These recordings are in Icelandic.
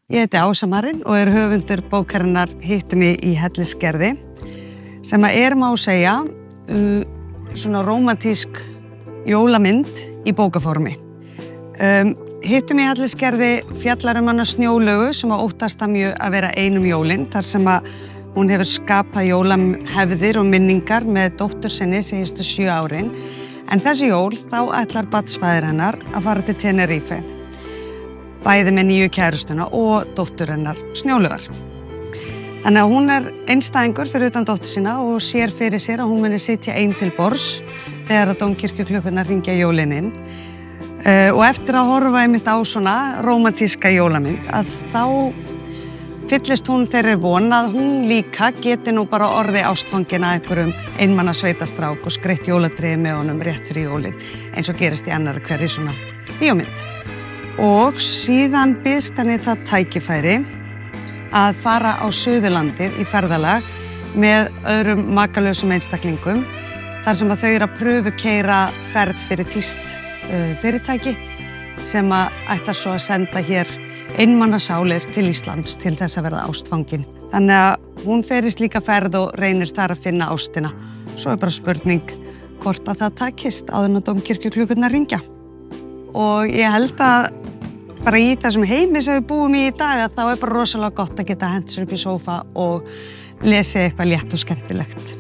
Ég heiti Ása Marín og höfundur bókarinnar Hittu mig í Hellisgerði sem má segja svona rómantísk jólamynd í bókaformi. Hittu mig í Hellisgerði fjallar hana Snjólaugu sem óttast það mjög að vera ein jólin þar sem hún hefur skapað jólamhefðir og minningar með dóttur sinni síðustu 7 árin. En þessi jól þá ætlar barnsfaðir hennar að fara til Tenerife. Bæði með nýju kærustuna og dóttur hennar Snjólaugar. Þannig að hún einstæðingur fyrir utan dóttur sína og sér fyrir sér að hún muni sitja ein til borðs þegar að dómkirkjuklukkurnar hringja jólin inn. Og eftir að horfa einmitt á svona rómantíska jólamynd að þá fyllist hún þeirri von að hún líka geti nú bara orðið ástfangin að einhverjum einmanna sveitastrák og skreytt jólatréð með honum rétt fyrir jólin eins og gerist í annarri hverri svona bíómynd. Og síðan býðst henni það tækifæri að fara á Suðurlandið í ferðalag með öðrum makalausum einstaklingum þar sem að þau að prufukeyra ferð fyrir þýskt fyrirtæki sem ætlar svo að senda hér einmannasálir til Íslands til þess að verða ástfangin. Þannig að hún fer í slíka ferð og reynir þar að finna ástina. Svo bara spurning hvort að það takist áður en að dómkirkjuklukkurnar hringja. Og ég held að bara í þessum heimi sem við búum í dag að þá bara rosalega gott að geta hent sér upp í sófa og lesið eitthvað létt og skemmtilegt.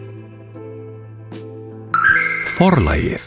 Forlagið.